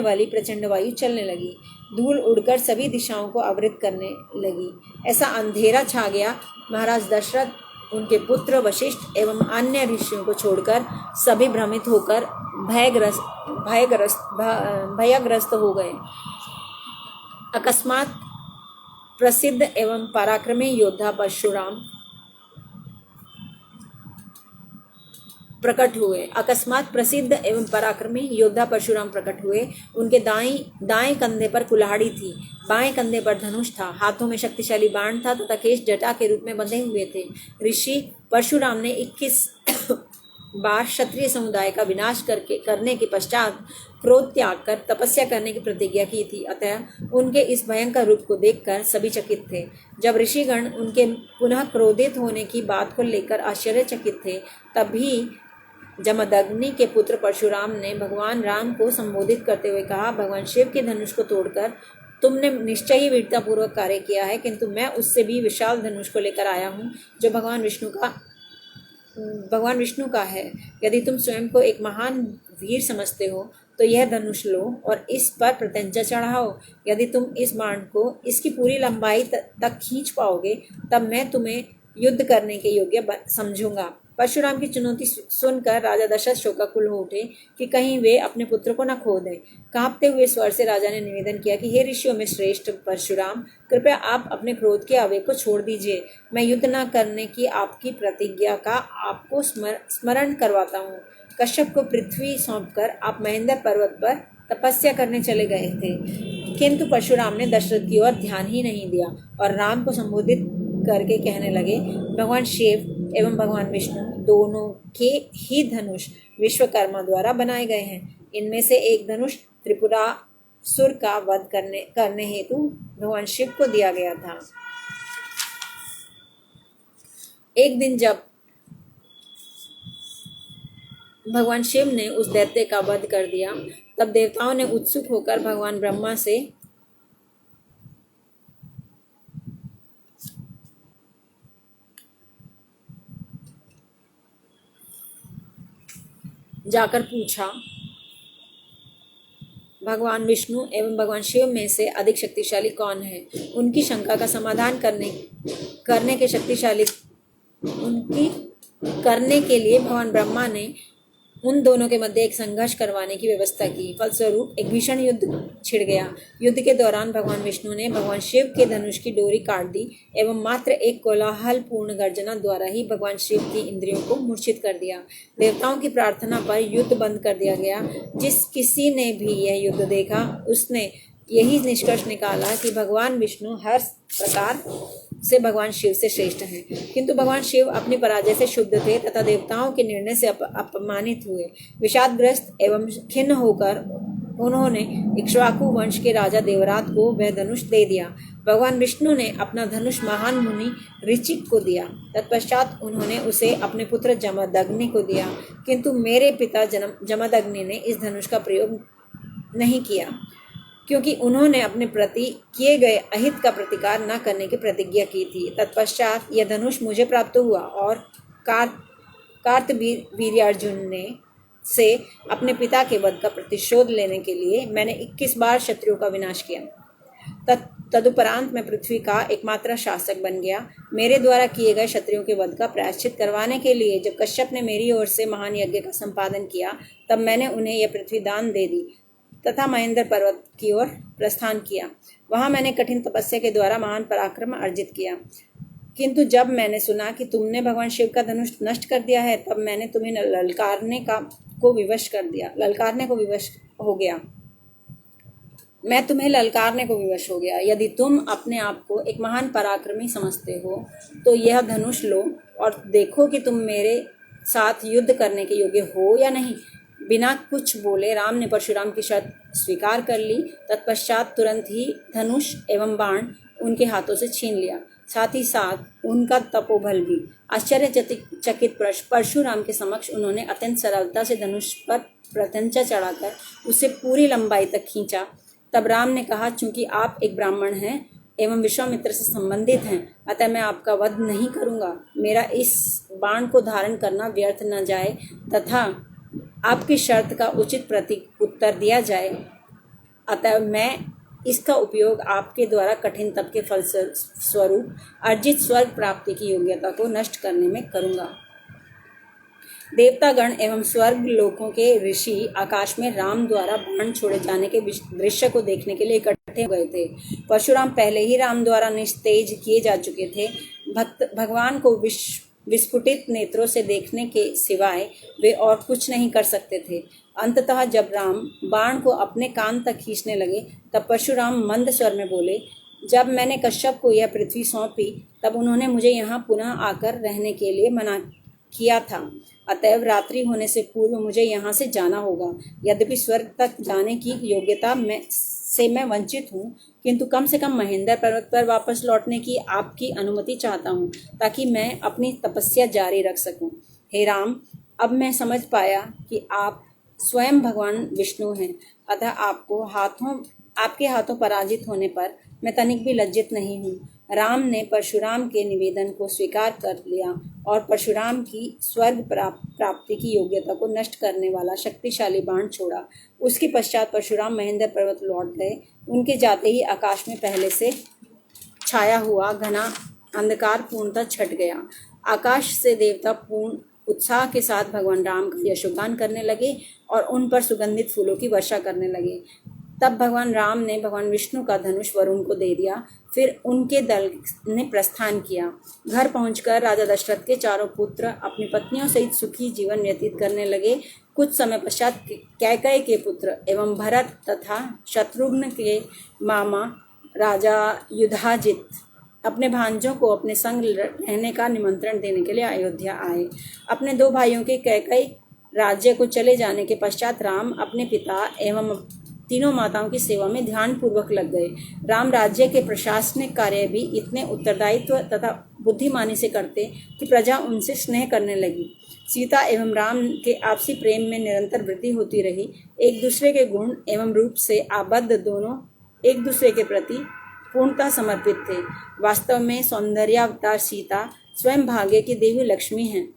वाली प्रचंड वायु चलने लगी। धूल उड़कर सभी दिशाओं को आवृत करने लगी। ऐसा अंधेरा छा गया, महाराज दशरथ, उनके पुत्र वशिष्ठ एवं अन्य ऋषियों को छोड़कर सभी भ्रमित होकर भयग्रस्त हो गए। अकस्मात प्रसिद्ध एवं पराक्रमी योद्धा परशुराम प्रकट हुए। उनके दाएं कंधे पर कुल्हाड़ी थी, बाएं कंधे पर धनुष था, हाथों में शक्तिशाली बाण था तथा केश जटा के रूप में बंधे हुए थे। ऋषि परशुराम ने 21 बार क्षत्रिय समुदाय का विनाश करने के पश्चात क्रोध त्याग कर तपस्या करने की प्रतिज्ञा की थी। अतः उनके इस भयंकर रूप को देखकर सभी चकित थे। जब ऋषिगण उनके पुनः क्रोधित होने की बात को लेकर आश्चर्यचकित थे, तभी जमदग्नि के पुत्र परशुराम ने भगवान राम को संबोधित करते हुए कहा, भगवान शिव के धनुष को तोड़कर तुमने निश्चय ही वीरतापूर्वक कार्य किया है, किंतु मैं उससे भी विशाल धनुष को लेकर आया हूँ जो भगवान विष्णु का है। यदि तुम स्वयं को एक महान वीर समझते हो तो यह धनुष लो और इस पर प्रत्यंचा चढ़ाओ। यदि तुम इस बाण को इसकी पूरी लंबाई तक खींच पाओगे तब मैं तुम्हें युद्ध करने के योग्य समझूंगा। परशुराम की चुनौती सुनकर राजा दशरथ शोकाकुल हो उठे कि कहीं वे अपने पुत्र को न खो दें। कांपते हुए स्वर से राजा ने निवेदन किया कि हे ऋषियों में श्रेष्ठ परशुराम, कृपया आप अपने क्रोध के आवेग को छोड़ दीजिए। मैं युद्ध न करने की आपकी प्रतिज्ञा का आपको स्मरण करवाता हूँ। कश्यप को पृथ्वी सौंपकर आप महेंद्र पर्वत पर तपस्या करने चले गए थे, किंतु परशुराम ने दशरथ की ओर ध्यान ही नहीं दिया और राम को संबोधित करके कहने लगे, भगवान शिव एवं भगवान विष्णु दोनों के ही धनुष विश्वकर्मा द्वारा बनाए गए हैं। इनमें से एक धनुष त्रिपुरासुर का वध करने हेतु भगवान शिव को दिया गया था। एक दिन जब भगवान शिव ने उस दैत्य का वध कर दिया तब देवताओं ने उत्सुक होकर भगवान ब्रह्मा से जाकर पूछा, भगवान विष्णु एवं भगवान शिव में से अधिक शक्तिशाली कौन है। उनकी शंका का समाधान करने के लिए भगवान ब्रह्मा ने उन दोनों के मध्य एक संघर्ष करवाने की व्यवस्था की। फलस्वरूप एक भीषण युद्ध छिड़ गया। युद्ध के दौरान भगवान विष्णु ने भगवान शिव के धनुष की डोरी काट दी एवं मात्र एक कोलाहल पूर्ण गर्जना द्वारा ही भगवान शिव की इंद्रियों को मूर्छित कर दिया। देवताओं की प्रार्थना पर युद्ध बंद कर दिया गया। जिस किसी ने भी यह युद्ध देखा उसने यही निष्कर्ष निकाला कि भगवान विष्णु हर प्रकार से भगवान शिव से श्रेष्ठ हैं, किंतु भगवान शिव अपनी पराजय से शुद्ध थे तथा देवताओं के निर्णय से अपमानित हुए। विषादग्रस्त एवं खिन्न होकर उन्होंने इक्ष्वाकु वंश के राजा देवरात को वह धनुष दे दिया। भगवान विष्णु ने अपना धनुष महान मुनि ऋचिक को दिया। तत्पश्चात उन्होंने उसे अपने पुत्र जमदग्नि को दिया, किंतु मेरे पिता जमदग्नि ने इस धनुष का प्रयोग नहीं किया, क्योंकि उन्होंने अपने प्रति किए गए अहित का प्रतिकार न करने की प्रतिज्ञा की थी। तत्पश्चात यह धनुष मुझे प्राप्त हुआ और कार्तवीर्यार्जुन ने से अपने पिता के वध का प्रतिशोध लेने के लिए मैंने 21 बार शत्रुओं का विनाश किया। तदुपरांत मैं पृथ्वी का एकमात्र शासक बन गया। मेरे द्वारा किए गए शत्रुओं के वध का प्रायश्चित करवाने के लिए जब कश्यप ने मेरी ओर से महान यज्ञ का संपादन किया तब मैंने उन्हें यह पृथ्वी दान दे दी तथा महेंद्र पर्वत की ओर प्रस्थान किया। वहां मैंने कठिन तपस्या के द्वारा महान पराक्रम अर्जित किया। किंतु जब मैंने सुना कि तुमने भगवान शिव का धनुष नष्ट कर दिया है तब मैंने तुम्हें ललकारने को विवश हो गया। मैं तुम्हें ललकारने को विवश हो गया। यदि तुम अपने आप को एक महान पराक्रमी समझते हो तो यह धनुष लो और देखो कि तुम मेरे साथ युद्ध करने के योग्य हो या नहीं। बिना कुछ बोले राम ने परशुराम की शर्त स्वीकार कर ली। तत्पश्चात तुरंत ही धनुष एवं बाण उनके हाथों से छीन लिया, साथ ही साथ उनका तपोबल भी। आश्चर्यचकित परशुराम के समक्ष उन्होंने अत्यंत सरलता से धनुष पर प्रत्यंचा चढ़ाकर उसे पूरी लंबाई तक खींचा। तब राम ने कहा, चूंकि आप एक ब्राह्मण हैं एवं विश्वामित्र से संबंधित हैं, अतः मैं आपका वध नहीं करूंगा। मेरा इस बाण को धारण करना व्यर्थ न जाए तथा आपकी शर्त का उचित उत्तर दिया जाए, अतः मैं इसका उपयोग आपके द्वारा कठिन तप के फल स्वरूप अर्जित स्वर्ग प्राप्ति की योग्यता को नष्ट करने में करूंगा। देवतागण एवं स्वर्ग लोकों के ऋषि आकाश में राम द्वारा बाण छोड़े जाने के दृश्य को देखने के लिए इकट्ठे हो गए थे। परशुराम पहले ही राम द्वारा निस्तेज किए जा चुके थे। भगवान को विस्फुटित नेत्रों से देखने के सिवाय वे और कुछ नहीं कर सकते थे। अंततः जब राम बाण को अपने कान तक खींचने लगे तब परशुराम मंद स्वर में बोले, जब मैंने कश्यप को यह पृथ्वी सौंपी तब उन्होंने मुझे यहाँ पुनः आकर रहने के लिए मना किया था। अतएव रात्रि होने से पूर्व मुझे यहाँ से जाना होगा। यद्यपि स्वर्ग तक जाने की योग्यता से मैं वंचित हूँ, किंतु कम से कम महेंद्र पर्वत पर वापस लौटने की आपकी अनुमति चाहता हूँ ताकि मैं अपनी तपस्या जारी रख सकूँ। हे राम, अब मैं समझ पाया कि आप स्वयं भगवान विष्णु हैं, अतः आपके हाथों पराजित होने पर मैं तनिक भी लज्जित नहीं हूँ। राम ने परशुराम के निवेदन को स्वीकार कर लिया और परशुराम की स्वर्ग प्राप्ति की योग्यता को नष्ट करने वाला शक्तिशाली बाण छोड़ा। उसके पश्चात परशुराम महेंद्र पर्वत लौट गए। उनके जाते ही आकाश में पहले से छाया हुआ घना अंधकार पूर्णतः छट गया। आकाश से देवता पूर्ण उत्साह के साथ भगवान राम का यशोगान करने लगे और उन पर सुगंधित फूलों की वर्षा करने लगे। तब भगवान राम ने भगवान विष्णु का धनुष वरुण को दे दिया। फिर उनके दल ने प्रस्थान किया। घर पहुंचकर राजा दशरथ के चारों पुत्र अपनी पत्नियों सहित सुखी जीवन व्यतीत करने लगे। कुछ समय पश्चात कैकेयी के पुत्र एवं भरत तथा शत्रुघ्न के मामा राजा युधाजित अपने भांजों को अपने संग रहने का निमंत्रण देने के लिए अयोध्या आए। अपने दो भाइयों के कैकेयी राज्य को चले जाने के पश्चात राम अपने पिता एवं तीनों माताओं की सेवा में ध्यानपूर्वक लग गए। राम राज्य के प्रशासनिक कार्य भी इतने उत्तरदायित्व तथा बुद्धिमानी से करते कि प्रजा उनसे स्नेह करने लगी। सीता एवं राम के आपसी प्रेम में निरंतर वृद्धि होती रही। एक दूसरे के गुण एवं रूप से आबद्ध दोनों एक दूसरे के प्रति पूर्णतः समर्पित थे। वास्तव में सौंदर्यावतार सीता स्वयं भाग्य की देवी लक्ष्मी हैं।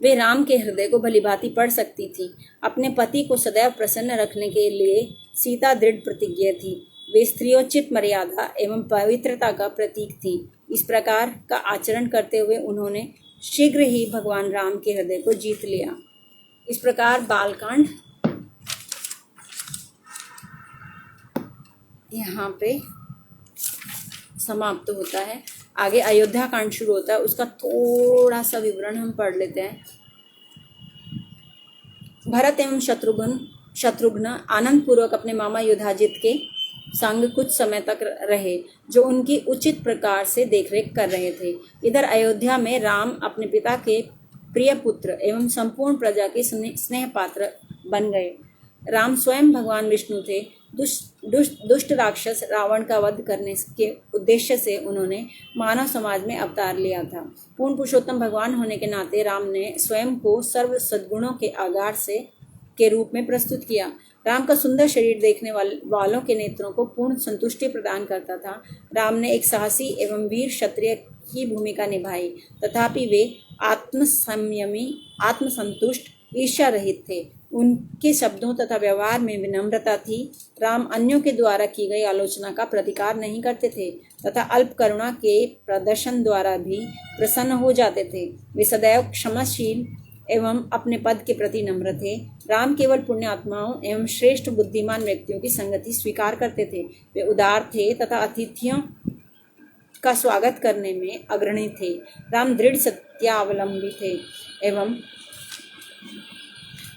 वे राम के हृदय को भलीभांति पढ़ सकती थी। अपने पति को सदैव प्रसन्न रखने के लिए सीता दृढ़ प्रतिज्ञा थी। वे स्त्रियोचित मर्यादा एवं पवित्रता का प्रतीक थी। इस प्रकार का आचरण करते हुए उन्होंने शीघ्र ही भगवान राम के हृदय को जीत लिया। इस प्रकार बालकांड यहाँ पे समाप्त होता है। आगे अयोध्या कांड शुरू होता है। उसका थोड़ा सा विवरण हम पढ़ लेते हैं। भरत एवं शत्रुघ्न आनंद पूर्वक अपने मामा युधाजित के संग कुछ समय तक रहे, जो उनकी उचित प्रकार से देखरेख कर रहे थे। इधर अयोध्या में राम अपने पिता के प्रिय पुत्र एवं संपूर्ण प्रजा के स्नेह पात्र बन गए। राम स्वयं भगवान विष्णु थे। दुष्ट राक्षस रावण का वध करने के उद्देश्य से उन्होंने मानव समाज में अवतार लिया था। पूर्ण पुरुषोत्तम भगवान होने के नाते राम ने स्वयं को सर्व सद्गुणों के आगार से के रूप में प्रस्तुत किया। राम का सुंदर शरीर देखने वालों के नेत्रों को पूर्ण संतुष्टि प्रदान करता था। राम ने एक साहसी एवं वीर क्षत्रिय की भूमिका निभाई, तथापि वे आत्मसंयमी, आत्मसंतुष्ट, ईर्ष्या रहित थे। उनके शब्दों तथा व्यवहार में विनम्रता थी। राम अन्यों के द्वारा की गई आलोचना का प्रतिकार नहीं करते थे तथा अल्प करुणा के प्रदर्शन द्वारा भी प्रसन्न हो जाते थे। वे सदैव क्षमाशील एवं अपने पद के प्रति नम्र थे। राम केवल पुण्य आत्माओं एवं श्रेष्ठ बुद्धिमान व्यक्तियों की संगति स्वीकार करते थे। वे उदार थे तथा अतिथियों का स्वागत करने में अग्रणी थे। राम दृढ़ सत्यावलंबी थे एवं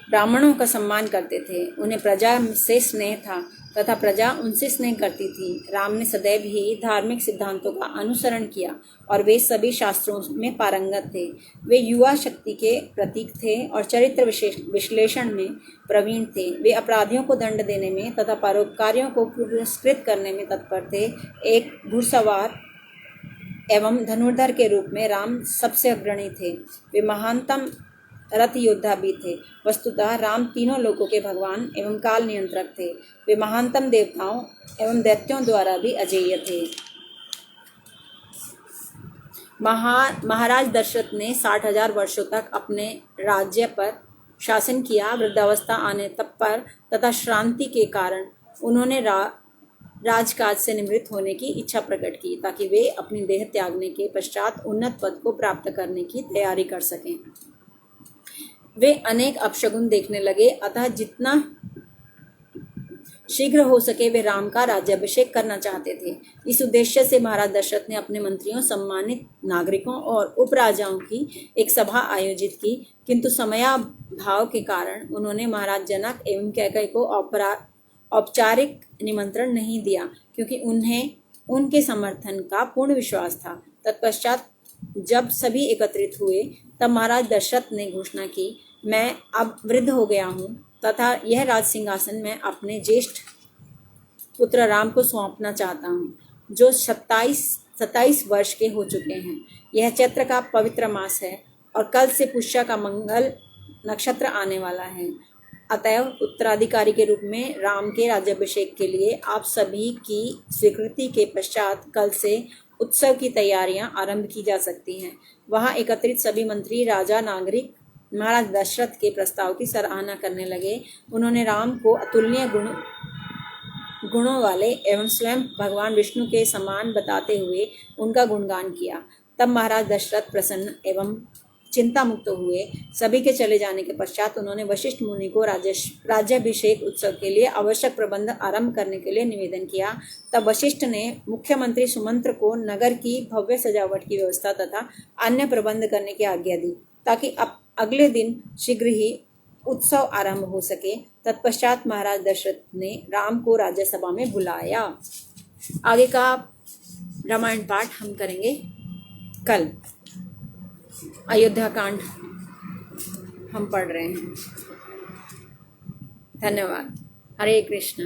ब्राह्मणों का सम्मान करते थे। उन्हें प्रजा से स्नेह था तथा प्रजा उनसे स्नेह करती थी। राम ने सदैव ही धार्मिक सिद्धांतों का अनुसरण किया और वे सभी शास्त्रों में पारंगत थे। वे युवा शक्ति के प्रतीक थे और चरित्र विश्लेषण में प्रवीण थे। वे अपराधियों को दंड देने में तथा परोपकारियों को पुरस्कृत करने में तत्पर थे। एक घुड़सवार एवं धनुर्धर के रूप में राम सबसे अग्रणी थे। वे महानतम रथ योद्धा भी थे। वस्तुतः राम तीनों लोकों के भगवान एवं काल नियंत्रक थे। वे महानतम देवताओं एवं दैत्यों द्वारा भी अजेय थे। महाराज दशरथ ने 60,000 वर्षों तक अपने राज्य पर शासन किया। वृद्धावस्था आने तक पर तथा श्रांति के कारण उन्होंने राजकाज से निवृत्त होने की इच्छा प्रकट की, ताकि वे अपनी देह त्यागने के पश्चात उन्नत पद को प्राप्त करने की तैयारी कर सकें। वे अनेक अपशगुन देखने लगे, अतः जितना शीघ्र हो सके वे राम का राज्याभिषेक करना चाहते थे। इस उद्देश्य से महाराज दशरथ ने अपने मंत्रियों, सम्मानित नागरिकों और उपराजाओं की एक सभा आयोजित की, किंतु समयाभाव के कारण उन्होंने महाराज जनक एवं कैकेयी को औपचारिक निमंत्रण नहीं दिया, क्योंकि उन्हें उनके समर्थन का पूर्ण विश्वास था। तत्पश्चात जब सभी एकत्रित हुए तब महाराज दशरथ ने घोषणा की, मैं अब वृद्ध हो गया हूँ तथा यह राज सिंहासन मैं अपने ज्येष्ठ पुत्र राम को सौंपना चाहता हूँ, जो 27 वर्ष के हो चुके हैं। यह चैत्र का पवित्र मास है और कल से पुष्य का मंगल नक्षत्र आने वाला है। अतएव उत्तराधिकारी के रूप में राम के राज्याभिषेक के लिए आप सभी की स्वीकृति के पश्चात कल से उत्सव की तैयारियां आरंभ की जा सकती हैं। वहां एकत्रित सभी मंत्री, राजा, नागरिक महाराज दशरथ के प्रस्ताव की सराहना करने लगे। उन्होंने राम को अतुलनीय गुणों वाले एवं स्वयं भगवान विष्णु के समान बताते हुए उनका गुणगान किया। तब महाराज दशरथ प्रसन्न एवं चिंता मुक्त हुए। सभी के चले जाने के पश्चात उन्होंने वशिष्ठ मुनि को राज्याभिषेक उत्सव के लिए आवश्यक प्रबंध आरंभ करने के लिए निवेदन किया। तब वशिष्ठ ने मुख्यमंत्री सुमंत्र को नगर की भव्य सजावट की व्यवस्था तथा अन्य प्रबंध करने की आज्ञा दी, ताकि अगले दिन शीघ्र ही उत्सव आरंभ हो सके। तत्पश्चात महाराज दशरथ ने राम को राज्यसभा में बुलाया। आगे का रामायण पाठ हम करेंगे कल। अयोध्या कांड हम पढ़ रहे हैं। धन्यवाद। हरे कृष्ण।